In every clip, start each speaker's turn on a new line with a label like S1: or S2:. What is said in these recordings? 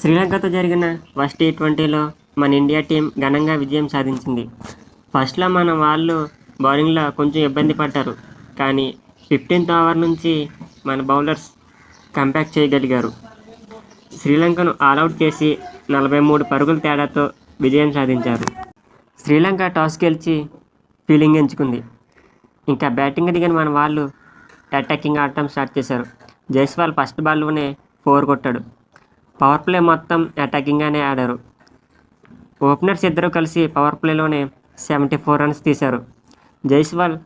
S1: శ్రీలంకతో జరిగిన ఫస్ట్ టీ20లో మన ఇండియా టీం ఘనంగా విజయం సాధించింది. ఫస్ట్లో మన వాళ్ళు బౌలింగ్లో కొంచెం ఇబ్బంది పడ్డారు. కానీ 15th ఓవర్ నుంచి మన బౌలర్స్ కంబ్యాక్ చేయగలిగారు. శ్రీలంకను ఆలౌట్ చేసి 43 పరుగుల తేడాతో విజయం సాధించారు. శ్రీలంక టాస్ గెలిచి ఫీల్డింగ్ ఎంచుకుంది. ఇంకా బ్యాటింగ్ దిగిన మన వాళ్ళు అటాకింగ్ ఆడటం స్టార్ట్ చేశారు. జైస్వాల్ ఫస్ట్ బాల్లోనే 4 కొట్టాడు. పవర్ ప్లే మొత్తం అటాకింగ్గానే ఆడారు. ఓపెనర్స్ ఇద్దరూ కలిసి పవర్ ప్లేలోనే 74 రన్స్ తీశారు. జైస్వాల్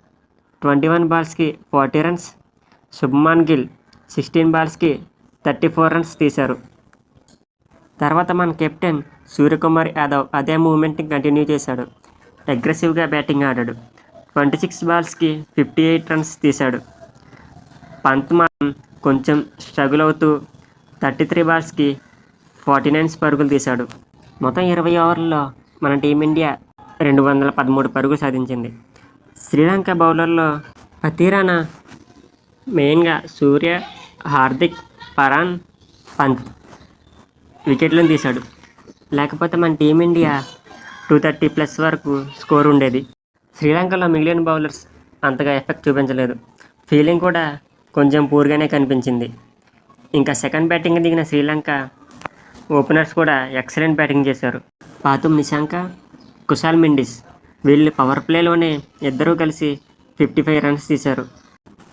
S1: 21 బాల్స్కి 40 రన్స్, శుభ్మాన్ గిల్ 16 బాల్స్కి 34 రన్స్ తీశారు. తర్వాత మన కెప్టెన్ సూర్యకుమార్ యాదవ్ అదే మూవ్మెంట్ని కంటిన్యూ చేశాడు. అగ్రెసివ్గా బ్యాటింగ్ ఆడాడు. 26 బాల్స్కి 58 రన్స్ తీశాడు. పంత్ మాత్రం కొంచెం స్ట్రగుల్ అవుతూ 33 బాల్స్కి 49 పరుగులు తీశాడు. మొత్తం 20 ఓవర్లలో మన టీమిండియా 213 పరుగులు సాధించింది. శ్రీలంక బౌలర్లో పతీరానా, మెయిన్గా సూర్య, హార్దిక్, పరాన్, పంత్ వికెట్లను తీశాడు. లేకపోతే మన టీమిండియా 230+ వరకు స్కోర్ ఉండేది. శ్రీలంకలో మిగిలిన బౌలర్స్ అంతగా ఎఫెక్ట్ చూపించలేదు. ఫీల్డింగ్ కూడా కొంచెం పూర్గానే కనిపించింది. ఇంకా సెకండ్ బ్యాటింగ్ దిగిన శ్రీలంక ఓపెనర్స్ కూడా ఎక్సలెంట్ బ్యాటింగ్ చేశారు. పాతుమ్ నిశాంక, కుశాల్ మెండిస్ వీళ్ళు పవర్ ప్లేలోనే ఇద్దరూ కలిసి 55 రన్స్ తీశారు.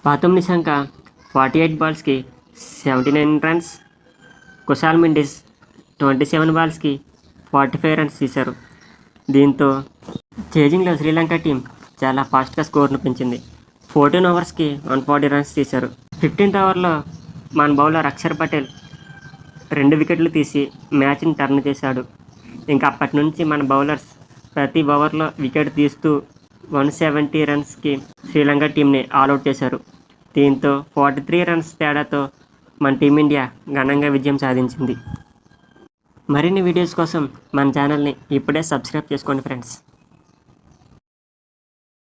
S1: పాతుమ్ నిశాంక 48 బాల్స్కి 79 రన్స్, కుశాల్ మెండిస్ 27 బాల్స్కి 45 రన్స్ తీశారు. దీంతో చేజింగ్లో శ్రీలంక టీం చాలా ఫాస్ట్గా స్కోర్ను పెంచింది. 14 ఓవర్స్కి 140 రన్స్ తీశారు. 15th ఓవర్లో మన బౌలర్ అక్షర్ పటేల్ 2 వికెట్లు తీసి మ్యాచ్ని టర్న్ చేశాడు. ఇంకా అప్పటి నుంచి మన బౌలర్స్ ప్రతి ఓవర్లో వికెట్ తీస్తూ 170 రన్స్కి శ్రీలంక టీంని ఆల్అవుట్ చేశారు. దీంతో 43 రన్స్ తేడాతో మన టీమిండియా ఘనంగా విజయం సాధించింది. మరిన్ని వీడియోస్ కోసం మన ఛానల్ని ఇప్పుడే సబ్స్క్రైబ్ చేసుకోండి ఫ్రెండ్స్.